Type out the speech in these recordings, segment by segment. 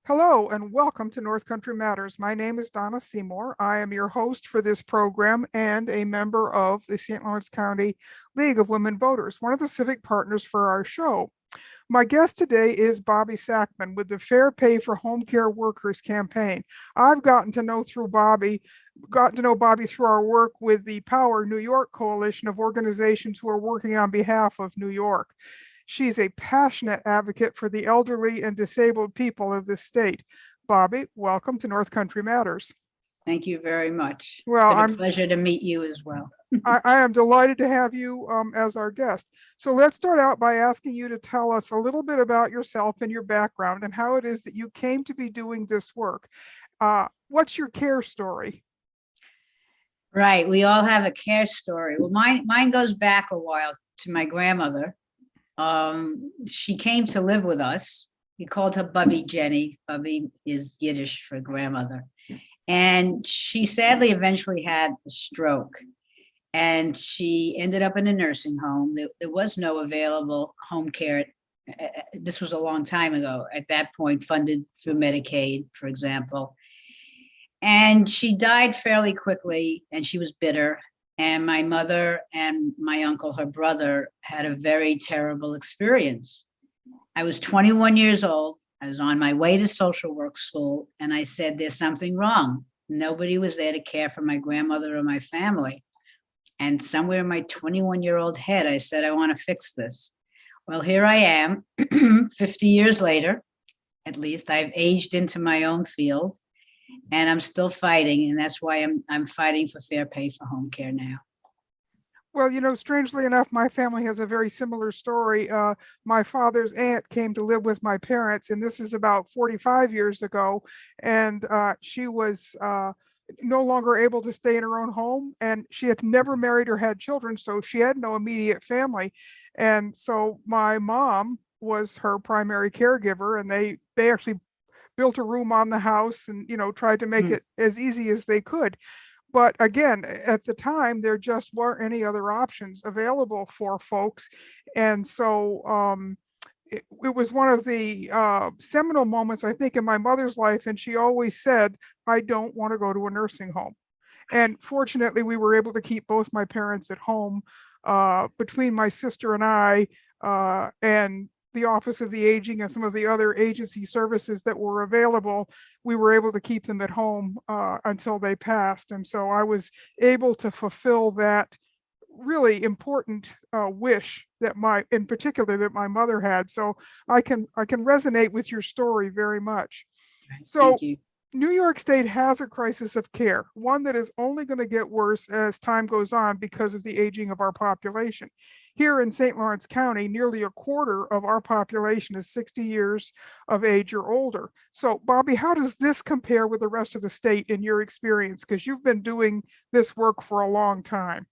Hello and welcome to North Country Matters. My name is Donna Seymour. I am your host for this program and a member of the St. Lawrence County League of Women Voters, one of the civic partners for our show. My guest today is Bobby Sackman with the Fair Pay for Home Care Workers campaign. I've gotten to know Bobby through our work with the Power New York coalition of organizations who are working on behalf of New York. She's a passionate advocate for the elderly and disabled people of this state. Bobby, welcome to North Country Matters. Thank you very much. Well, It's been a pleasure to meet you as well. I am delighted to have you as our guest. So let's start out by asking you to tell us a little bit about yourself and your background and how it is that you came to be doing this work. What's your care story? Right. We all have a care story. Well, mine goes back a while to my grandmother. She came to live with us. We called her Bubby Jenny. Bubby is Yiddish for grandmother. And she sadly eventually had a stroke. And she ended up in a nursing home. There was no available home care. This was a long time ago. At that point, funded through Medicaid, for example. And she died fairly quickly, and she was bitter. And my mother and my uncle, her brother, had a very terrible experience. I was 21 years old. I was on my way to social work school, and I said, there's something wrong. Nobody was there to care for my grandmother or my family. And somewhere in my 21-year-old head, I said, I want to fix this. Well, here I am, 50 years later, at least. I've aged into my own field. And I'm still fighting, and that's why I'm fighting for fair pay for home care now. Well, strangely enough, my family has a very similar story. My father's aunt came to live with my parents, and this is about 45 years ago. And she was no longer able to stay in her own home, and she had never married or had children, so she had no immediate family. And so my mom was her primary caregiver, and they actually built a room on the house and tried to make it as easy as they could. But again, at the time there just weren't any other options available for folks. And so it was one of the seminal moments, I think, in my mother's life. And she always said, I don't want to go to a nursing home. And fortunately we were able to keep both my parents at home. Between my sister and I, and the Office of the Aging and some of the other agency services that were available, we were able to keep them at home until they passed. And so I was able to fulfill that really important wish that in particular, that my mother had. So I can resonate with your story very much. So Thank you. New York State has a crisis of care, one that is only going to get worse as time goes on because of the aging of our population. Here in St. Lawrence County, nearly a quarter of our population is 60 years of age or older. So, Bobby, how does this compare with the rest of the state in your experience? Because you've been doing this work for a long time.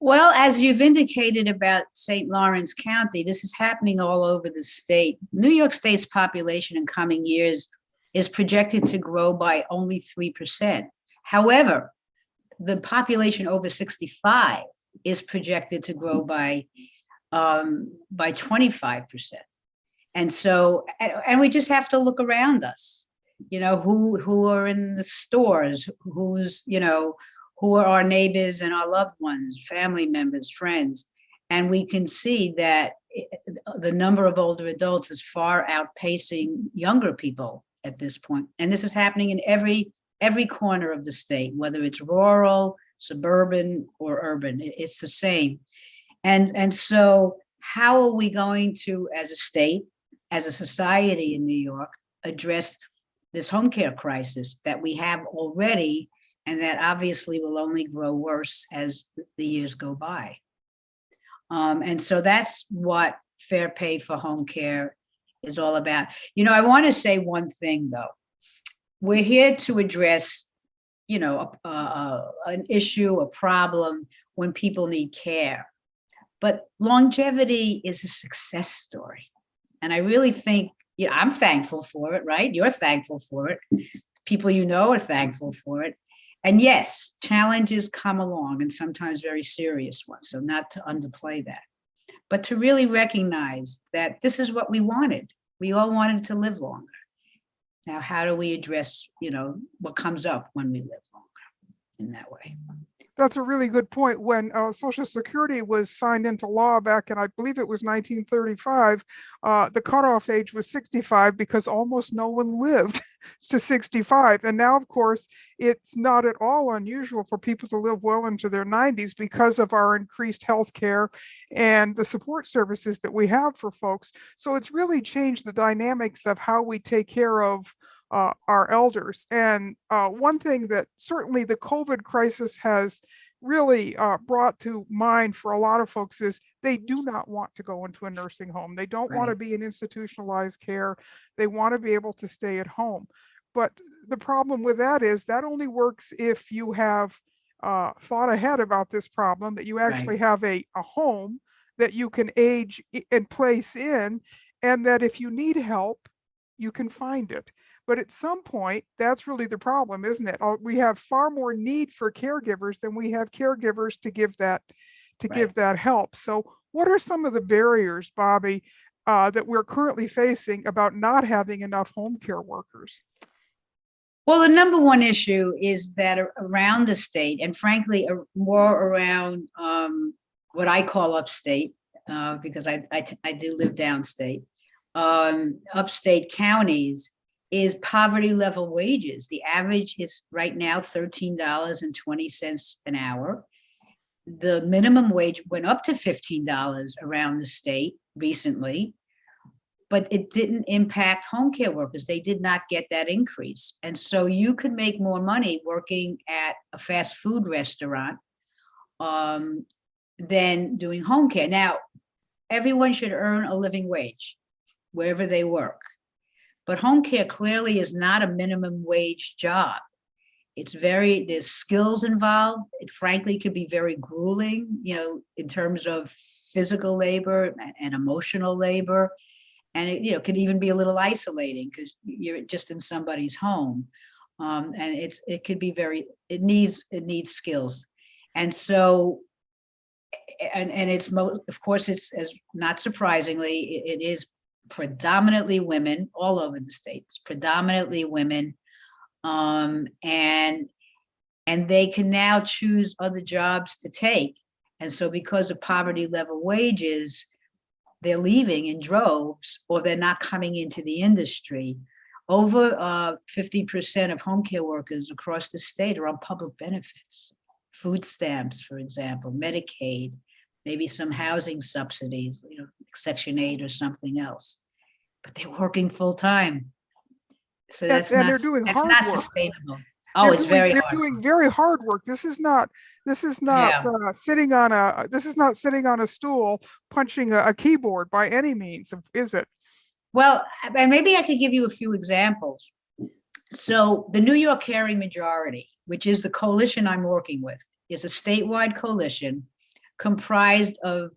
Well, as you've indicated about St. Lawrence County, this is happening all over the state. New York State's population in coming years is projected to grow by only 3%. However, the population over 65 is projected to grow by 25%. And so, and we just have to look around us, who are in the stores, who are our neighbors and our loved ones, family members, friends. And we can see that the number of older adults is far outpacing younger people at this point. And this is happening in every corner of the state, whether it's rural, suburban, or urban. It's the same. And so how are we going to, as a state, as a society in New York, address this home care crisis that we have already, and that obviously will only grow worse as the years go by? And so that's what fair pay for home care is all about. I want to say one thing, though. We're here to address an issue, a problem when people need care. But longevity is a success story. And I really think, I'm thankful for it, right? You're thankful for it. People are thankful for it. And yes, challenges come along, and sometimes very serious ones. So not to underplay that, but to really recognize that this is what we wanted. We all wanted to live longer. Now, how do we address, what comes up when we live longer in that way? That's a really good point. When Social Security was signed into law back in, I believe it was 1935, the cutoff age was 65 because almost no one lived to 65. And now, of course, it's not at all unusual for people to live well into their 90s because of our increased health care and the support services that we have for folks. So it's really changed the dynamics of how we take care of our elders. And one thing that certainly the COVID crisis has really brought to mind for a lot of folks is they do not want to go into a nursing home. They don't want to Right. be in institutionalized care. They want to be able to stay at home. But the problem with that is that only works if you have thought ahead about this problem, that you actually Right. have a home that you can age and place in, and that if you need help, you can find it. But at some point, that's really the problem, isn't it? We have far more need for caregivers than we have caregivers to give Right. that help. So, what are some of the barriers, Bobby, that we're currently facing about not having enough home care workers? Well, the number one issue is that around the state, and frankly, more around what I call upstate, because I do live downstate, upstate counties, is poverty level wages. The average is right now $13.20 an hour. The minimum wage went up to $15 around the state recently, but it didn't impact home care workers. They did not get that increase. And so you could make more money working at a fast food restaurant than doing home care. Now, everyone should earn a living wage wherever they work. But home care clearly is not a minimum wage job. There's skills involved. It frankly could be very grueling, in terms of physical labor and emotional labor. And it, could even be a little isolating because you're just in somebody's home. And it could be it needs skills. And so, and it's of course, it's, as not surprisingly, it is predominantly women all over the states, predominantly women. And they can now choose other jobs to take. And so because of poverty level wages, they're leaving in droves, or they're not coming into the industry. Over 50% of home care workers across the state are on public benefits, food stamps, for example, Medicaid, maybe some housing subsidies, Section 8 or something else, but they're working full time. So And they're doing hard work. Sustainable. Oh, it's very they're hard. doing very hard work. This is not Yeah. sitting on a stool punching a keyboard by any means, is it? Well, and maybe I could give you a few examples. So the New York Caring Majority, which is the coalition I'm working with, is a statewide coalition comprised of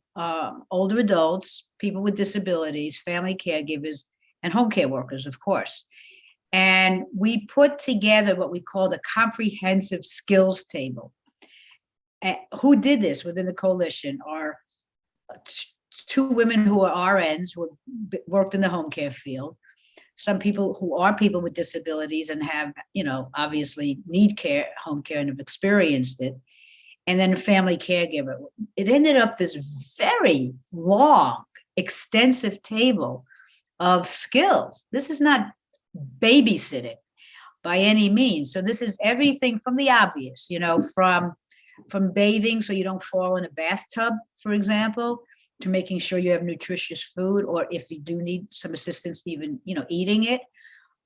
older adults, people with disabilities, family caregivers, and home care workers, of course. And we put together what we called a comprehensive skills table. Who did this within the coalition are two women who are RNs who worked in the home care field, some people who are people with disabilities and have, obviously need care, home care, and have experienced it, and then a family caregiver. It ended up this very long, extensive table of skills. This is not babysitting by any means. So this is everything from the obvious, from bathing so you don't fall in a bathtub, for example, to making sure you have nutritious food, or if you do need some assistance, even, eating it.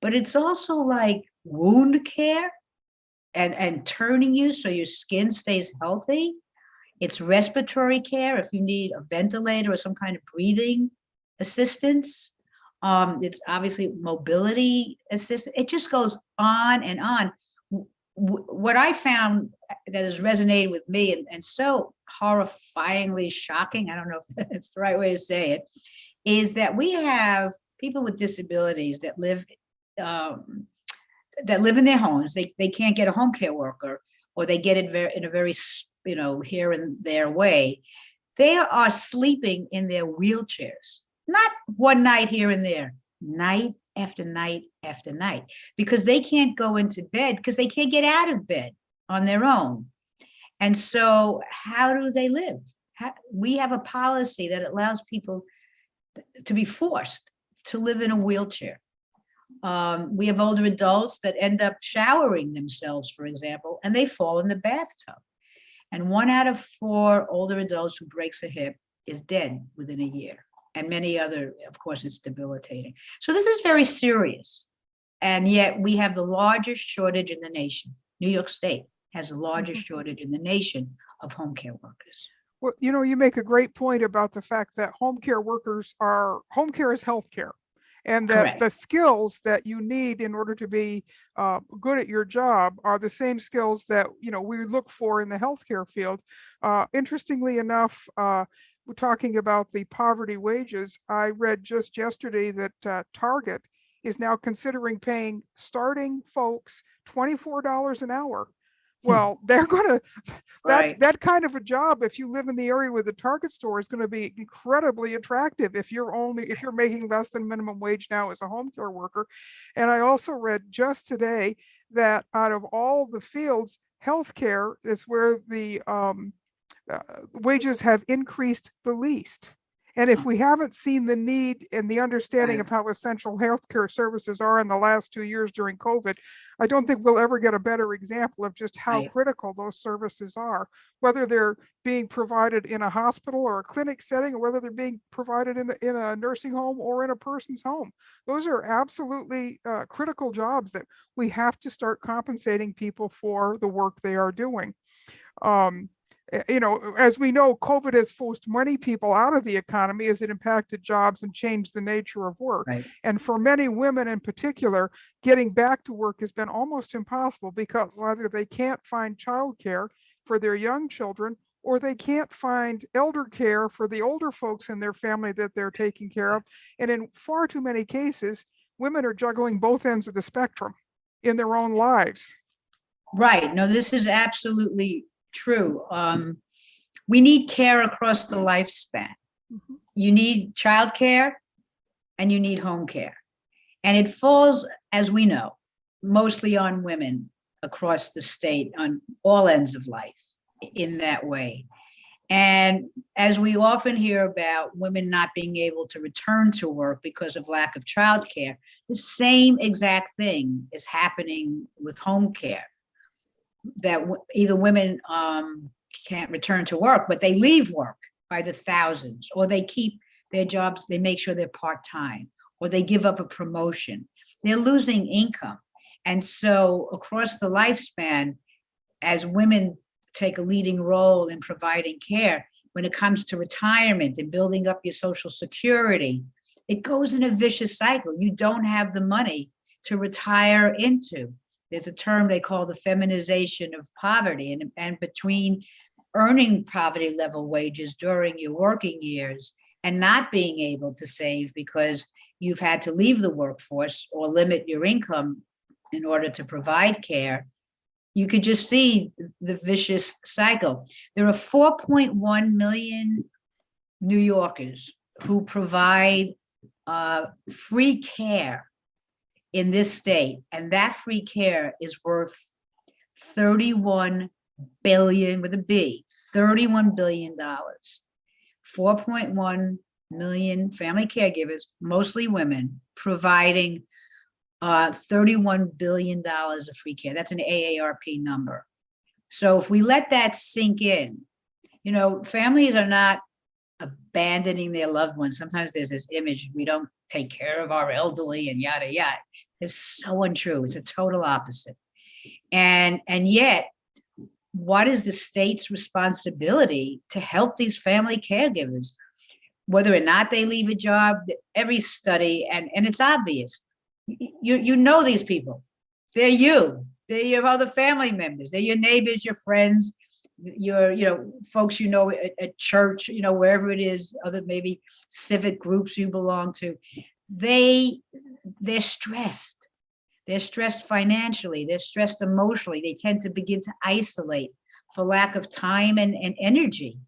But it's also like wound care and turning you so your skin stays healthy. It's respiratory care if you need a ventilator or some kind of breathing assistance. It's obviously mobility assistance. It just goes on and on. What I found that has resonated with me and so horrifyingly shocking, I don't know if that's the right way to say it, is that we have people with disabilities that live in their homes. They can't get a home care worker, or they get it in a very, here and there way. They are sleeping in their wheelchairs, not one night here and there, night after night after night because they can't go into bed because they can't get out of bed on their own. And so how do they live? We have a policy that allows people to be forced to live in a wheelchair. We have older adults that end up showering themselves, for example, and they fall in the bathtub. And 1 out of 4 older adults who breaks a hip is dead within a year. And many other, of course, it's debilitating. So this is very serious. And yet we have the largest shortage in the nation. New York State has the largest shortage in the nation of home care workers. Well, you make a great point about the fact that home care is healthcare, and that Correct. the skills that you need in order to be good at your job are the same skills that we look for in the healthcare field. Interestingly enough, we're talking about the poverty wages. I read just yesterday that Target is now considering paying starting folks $24 an hour. Well, they're going to, Right. that kind of a job, if you live in the area with a Target store, is going to be incredibly attractive if you're making less than minimum wage now as a home care worker. And I also read just today that out of all the fields, healthcare is where the wages have increased the least. And if we haven't seen the need and the understanding of how essential healthcare services are in the last 2 years during COVID, I don't think we'll ever get a better example of just how critical those services are, whether they're being provided in a hospital or a clinic setting, or whether they're being provided in a nursing home or in a person's home. Those are absolutely critical jobs that we have to start compensating people for the work they are doing. As we know, COVID has forced many people out of the economy as it impacted jobs and changed the nature of work. Right. And for many women in particular, getting back to work has been almost impossible because either they can't find childcare for their young children, or they can't find elder care for the older folks in their family that they're taking care of. And in far too many cases, women are juggling both ends of the spectrum in their own lives. Right. No, this is absolutely true. We need care across the lifespan. You need childcare and you need home care. And it falls, as we know, mostly on women across the state on all ends of life in that way. And as we often hear about women not being able to return to work because of lack of childcare, the same exact thing is happening with home care. That either women can't return to work, but they leave work by the thousands, or they keep their jobs, they make sure they're part-time, or they give up a promotion. They're losing income. And so across the lifespan, as women take a leading role in providing care, when it comes to retirement and building up your Social Security, it goes in a vicious cycle. You don't have the money to retire into. There's a term they call the feminization of poverty, and between earning poverty level wages during your working years and not being able to save because you've had to leave the workforce or limit your income in order to provide care, you could just see the vicious cycle. There are 4.1 million New Yorkers who provide free care in this state, and that free care is worth 31 billion with a B, $31 billion. 4.1 million family caregivers, mostly women, providing $31 billion of free care. That's an AARP number. So if we let that sink in, families are not abandoning their loved ones. Sometimes there's this image, we don't take care of our elderly and yada, yada. It's so untrue. It's a total opposite. And yet, what is the state's responsibility to help these family caregivers, whether or not they leave a job? Every study, and it's obvious, you know these people. They're they're your other family members, they're your neighbors, your friends, your folks at church, wherever it is, other maybe civic groups you belong to. They're stressed. They're stressed financially. They're stressed emotionally. They tend to begin to isolate for lack of time and energy.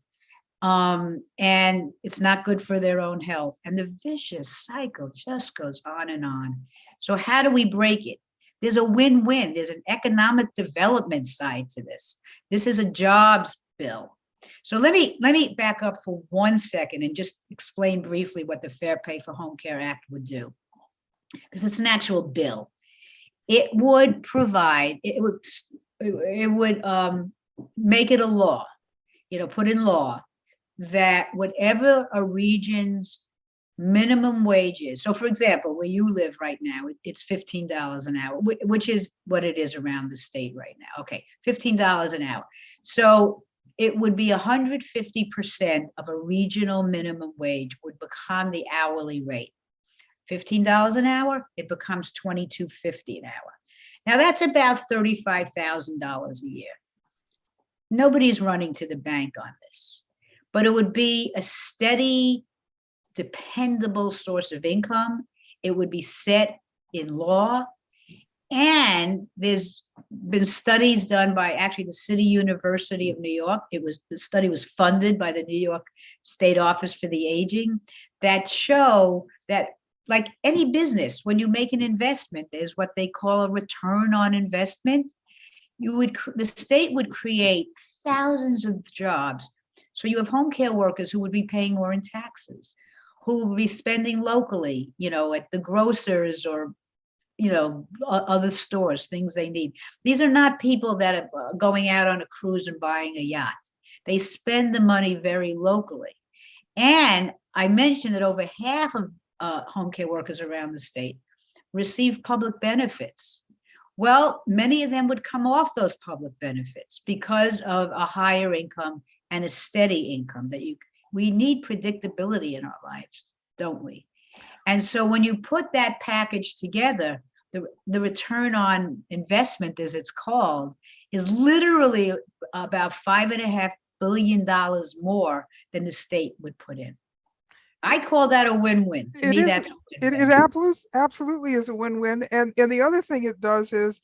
And it's not good for their own health. And the vicious cycle just goes on and on. So how do we break it? There's a win-win. There's an economic development side to this. This is a jobs bill. So let me back up for 1 second and just explain briefly what the Fair Pay for Home Care Act would do, because it's an actual bill. It would provide, it would make it a law, put in law that whatever a region's minimum wage is. So for example, where you live right now, it's $15 an hour, which is what it is around the state right now. Okay, $15 an hour. So it would be 150% of a regional minimum wage would become the hourly rate. $15 an hour, it becomes $22.50 an hour. Now that's about $35,000 a year. Nobody's running to the bank on this, but it would be a steady, dependable source of income. It would be set in law. And there's been studies done by actually the City University of New York. The study was funded by the New York State Office for the Aging, that show that, like any business, when you make an investment, there's what they call a return on investment. The state would create thousands of jobs. So you have home care workers who would be paying more in taxes, who will be spending locally, at the grocers or, other stores, things they need. These are not people that are going out on a cruise and buying a yacht. They spend the money very locally. And I mentioned that over half of home care workers around the state receive public benefits. Well, many of them would come off those public benefits because of a higher income and a steady income. We need predictability in our lives, don't we? And so when you put that package together, the return on investment, as it's called, is literally about $5.5 billion more than the state would put in. I call that a win-win. To me, that's it absolutely is a win-win. And the other thing it does is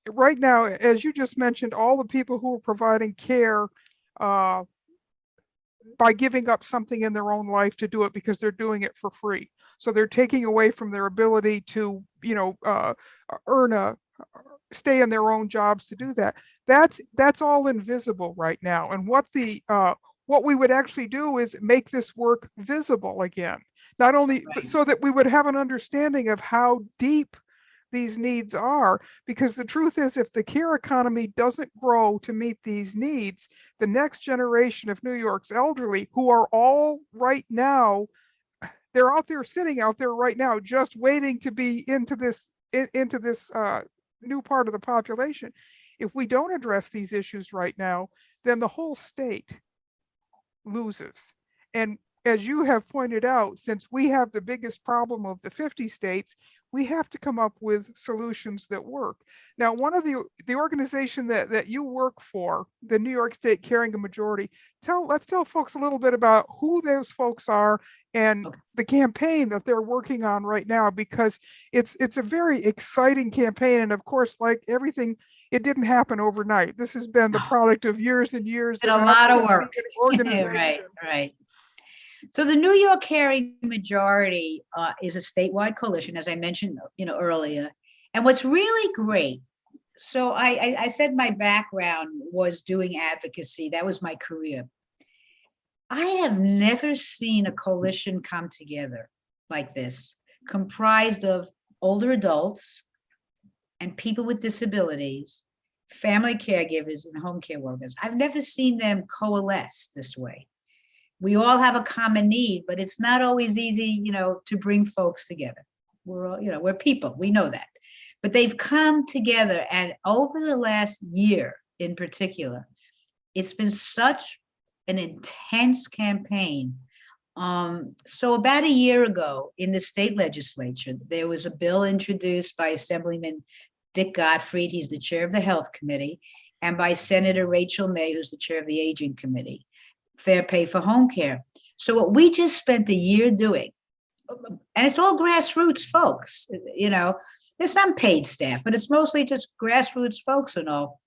right now, as you just mentioned, all the people who are providing care by giving up something in their own life to do it because they're doing it for free. So they're taking away from their ability to, stay in their own jobs to do that. That's all invisible right now. And what we would actually do is make this work visible again, not only but so that we would have an understanding of how deep these needs are, because the truth is, if the care economy doesn't grow to meet these needs, the next generation of New York's elderly, who are all right now, they're out there sitting out there right now just waiting to be into this new part of the population. If we don't address these issues right now, then the whole state loses. And as you have pointed out, since we have the biggest problem of the 50 states, we have to come up with solutions that work. Now, one of the organization that you work for, the New York State Caring a Majority, let's tell folks a little bit about who those folks are and the campaign that they're working on right now, because it's a very exciting campaign. And of course, like everything, it didn't happen overnight. This has been the product of years and years of a lot of work. Organization. Right. So the New York Caring Majority is a statewide coalition, as I mentioned, earlier. And what's really great, so I said my background was doing advocacy. That was my career. I have never seen a coalition come together like this, comprised of older adults and people with disabilities, family caregivers, and home care workers. I've never seen them coalesce this way. We all have a common need, but it's not always easy, to bring folks together. We're all, we're people, we know that. But they've come together, and over the last year in particular, it's been such an intense campaign. So about a year ago in the state legislature, there was a bill introduced by Assemblyman Dick Gottfried, he's the chair of the Health Committee, and by Senator Rachel May, who's the chair of the Aging Committee. Fair pay for home care. So what we just spent a year doing, and it's all grassroots folks, there's some paid staff, but it's mostly just grassroots folks and all.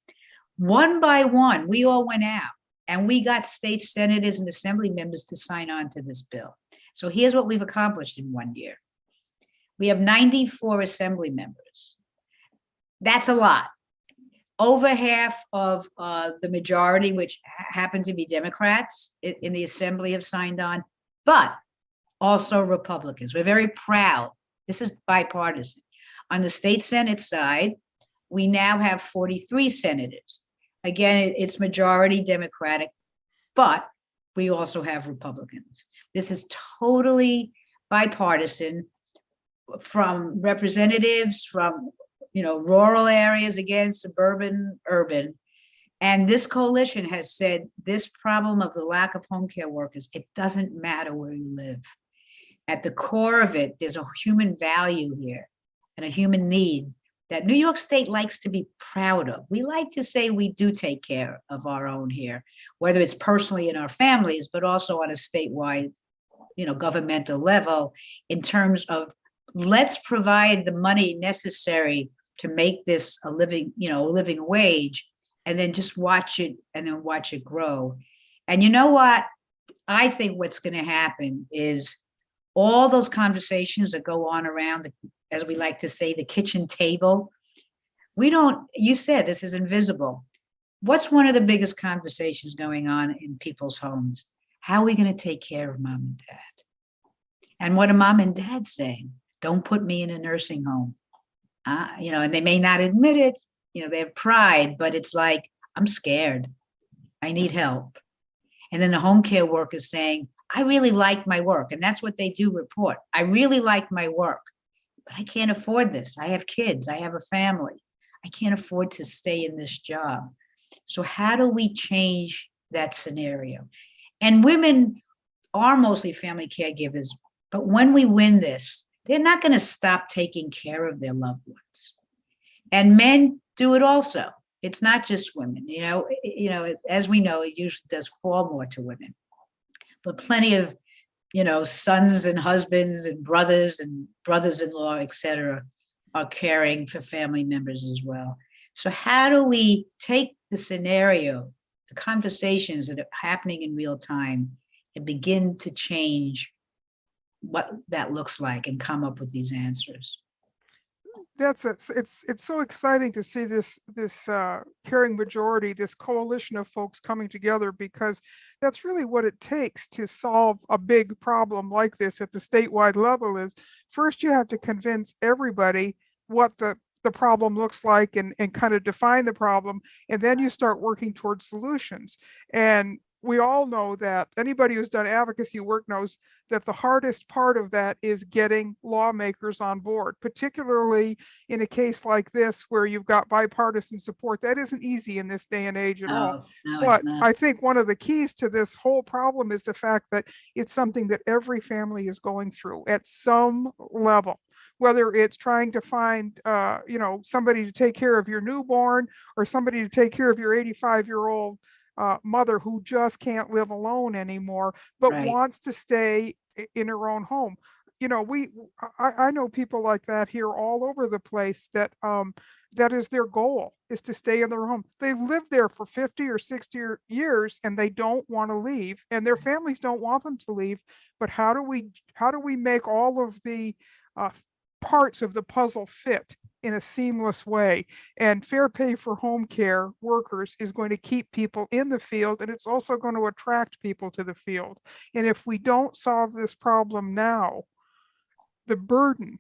One by one, we all went out And we got state senators and assembly members to sign on to this bill. So here's what we've accomplished in 1 year. We have 94 assembly members. That's a lot. Over half of the majority, which happen to be Democrats in the assembly, have signed on, but also Republicans. We're very proud. This is bipartisan. On the state Senate side, we now have 43 senators. Again, it's majority Democratic, but we also have Republicans. This is totally bipartisan, from representatives from rural areas, again, suburban, urban. And this coalition has said this problem of the lack of home care workers, it doesn't matter where you live. At the core of it, there's a human value here and a human need that New York State likes to be proud of. We like to say we do take care of our own here, whether it's personally in our families, but also on a statewide, governmental level, in terms of let's provide the money necessary to make this a living wage, and then just watch it grow. And you know what? I think what's going to happen is all those conversations that go on around, as we like to say, the kitchen table. You said this is invisible. What's one of the biggest conversations going on in people's homes? How are we going to take care of mom and dad? And what are mom and dad saying? Don't put me in a nursing home. And they may not admit it, they have pride, but it's like, I'm scared. I need help. And then the home care worker is saying, I really like my work. And that's what they do report. I really like my work, but I can't afford this. I have kids. I have a family. I can't afford to stay in this job. So how do we change that scenario? And women are mostly family caregivers, but when we win this, they're not going to stop taking care of their loved ones. And men do it also. It's not just women, as we know, it usually does fall more to women. But plenty of, sons and husbands and brothers-in-law, et cetera, are caring for family members as well. So how do we take the scenario, the conversations that are happening in real time, and begin to change what that looks like and come up with these answers? It's so exciting to see this caring majority, this coalition of folks coming together, because that's really what it takes to solve a big problem like this at the statewide level. Is first you have to convince everybody what the problem looks like, and kind of define the problem, and then you start working towards solutions. And we all know that anybody who's done advocacy work knows that the hardest part of that is getting lawmakers on board, particularly in a case like this where you've got bipartisan support. That isn't easy in this day and age at all. No, but it's not. I think one of the keys to this whole problem is the fact that it's something that every family is going through at some level, whether it's trying to find somebody to take care of your newborn, or somebody to take care of your 85-year-old mother who just can't live alone anymore, but Right. wants to stay in her own home. I know people like that here all over the place, that that is their goal, is to stay in their home. They've lived there for 50 or 60 years and they don't want to leave, and their families don't want them to leave. But how do we make all of the parts of the puzzle fit in a seamless way? And fair pay for home care workers is going to keep people in the field, and it's also going to attract people to the field. And if we don't solve this problem now, the burden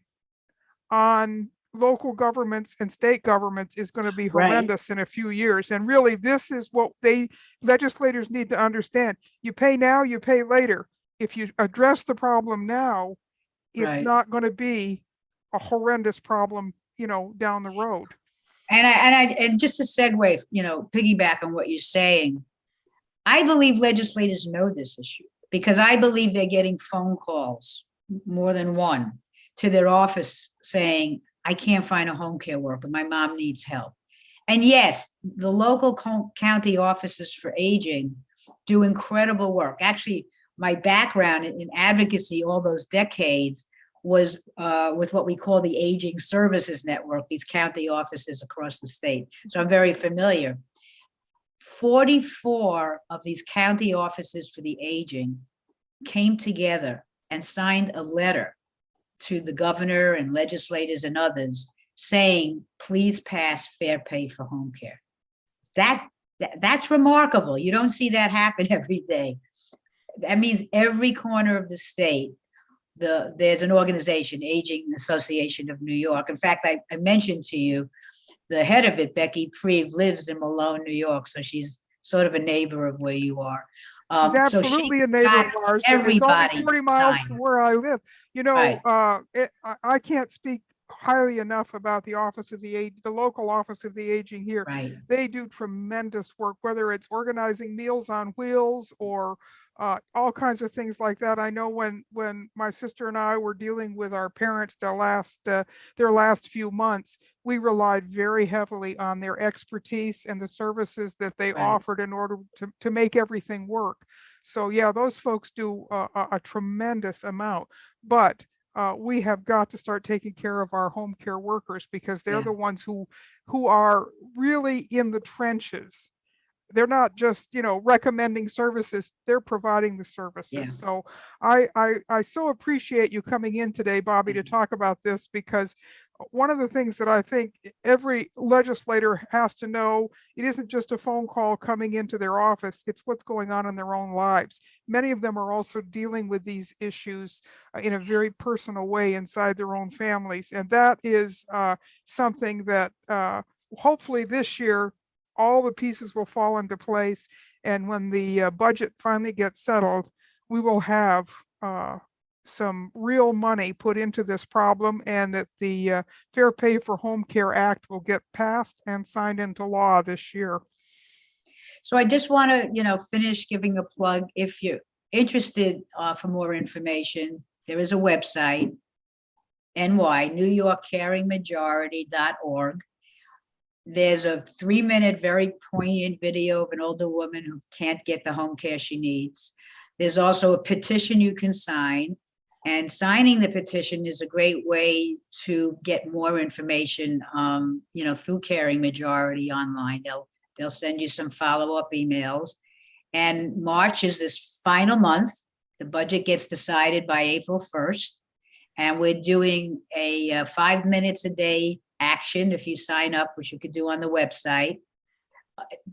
on local governments and state governments is going to be horrendous in a few years. And really, this is what legislators need to understand. You pay now, you pay later. If you address the problem now, it's not going to be a horrendous problem, down the road. And just to segue, piggyback on what you're saying, I believe legislators know this issue, because I believe they're getting phone calls, more than one, to their office saying, I can't find a home care worker. My mom needs help. And yes, the local county offices for aging do incredible work. Actually, my background in advocacy all those decades was with what we call the Aging Services Network, these county offices across the state. So I'm very familiar. 44 of these county offices for the aging came together and signed a letter to the governor and legislators and others saying, please pass fair pay for home care. That's remarkable. You don't see that happen every day. That means every corner of the state, there's an organization, Aging Association of New York. In fact, I mentioned to you, the head of it, Becky Preve, lives in Malone, New York. So she's sort of a neighbor of where you are. She's absolutely a neighbor of ours. It's only 40 miles from where I live. You know, I can't speak highly enough about the Office of the local Office of the Aging here. Right. They do tremendous work, whether it's organizing Meals on Wheels or all kinds of things like that. I know when my sister and I were dealing with our parents their last few months, we relied very heavily on their expertise and the services that they offered in order to make everything work. So yeah, those folks do a tremendous amount, but we have got to start taking care of our home care workers, because they're the ones who are really in the trenches. They're not just, recommending services, they're providing the services. Yeah. So I so appreciate you coming in today, Bobby, to talk about this, because one of the things that I think every legislator has to know, it isn't just a phone call coming into their office, it's what's going on in their own lives. Many of them are also dealing with these issues in a very personal way inside their own families. And that is something that hopefully this year, all the pieces will fall into place. And when the budget finally gets settled, we will have some real money put into this problem, and that the Fair Pay for Home Care Act will get passed and signed into law this year. So I just want to, finish giving a plug. If you're interested for more information, there is a website, nynewyorkcaringmajority.org. There's a 3-minute, very poignant video of an older woman who can't get the home care she needs. There's also a petition you can sign, and signing the petition is a great way to get more information, through Caring Majority online. They'll send you some follow-up emails. And March is this final month. The budget gets decided by April 1st. And we're doing a 5 minutes a day action if you sign up, which you could do on the website.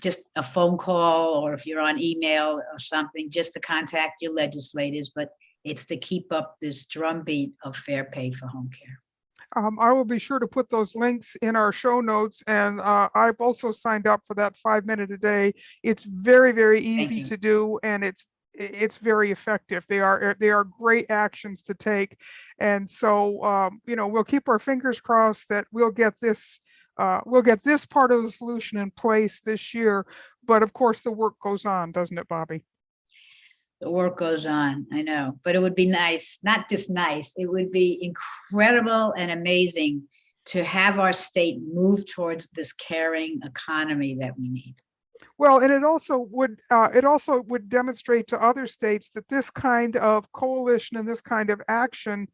Just a phone call, or if you're on email or something, just to contact your legislators. But it's to keep up this drumbeat of fair pay for home care. I will be sure to put those links in our show notes. And I've also signed up for that 5 minute a day. It's very, very easy to do, and it's very effective. They are great actions to take. And so, we'll keep our fingers crossed that we'll get this part of the solution in place this year. But of course, the work goes on, doesn't it, Bobby? The work goes on, I know, but it would be nice, not just nice, it would be incredible and amazing to have our state move towards this caring economy that we need. Well, and it also would demonstrate to other states that this kind of coalition and this kind of action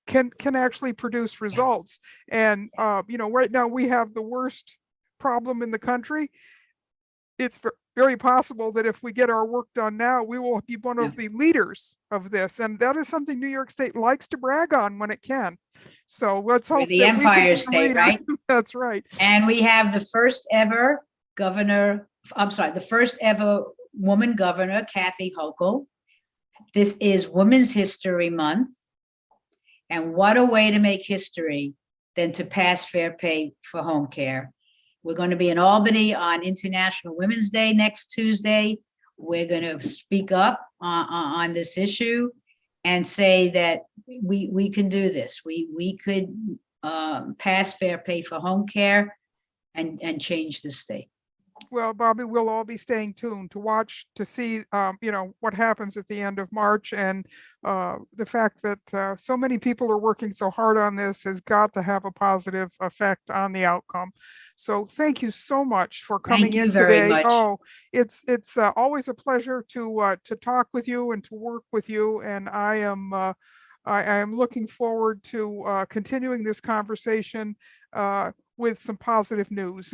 can actually produce results. And right now we have the worst problem in the country. It's very possible that if we get our work done now, we will be one of the leaders of this. And that is something New York State likes to brag on when it can. So let's hope the Empire State, right? That's right. And we have the first ever woman governor, Kathy Hochul. This is Women's History Month. And what a way to make history than to pass fair pay for home care. We're going to be in Albany on International Women's Day next Tuesday. We're going to speak up on this issue and say that we can do this. We could pass fair pay for home care and change the state. Well, Bobby, we'll all be staying tuned to see, what happens at the end of March. And the fact that so many people are working so hard on this has got to have a positive effect on the outcome. So thank you so much for coming in today. Oh, it's always a pleasure to talk with you and to work with you. And I am looking forward to continuing this conversation with some positive news.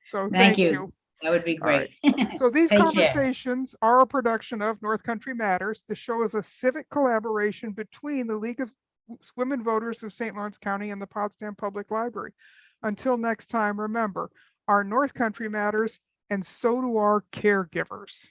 So thank you. That would be All right. great. So these Take care. conversations are a production of North Country Matters. The show is a civic collaboration between the League of Women Voters of St. Lawrence County and the Potsdam Public Library. Until next time, remember, our North Country matters, and so do our caregivers.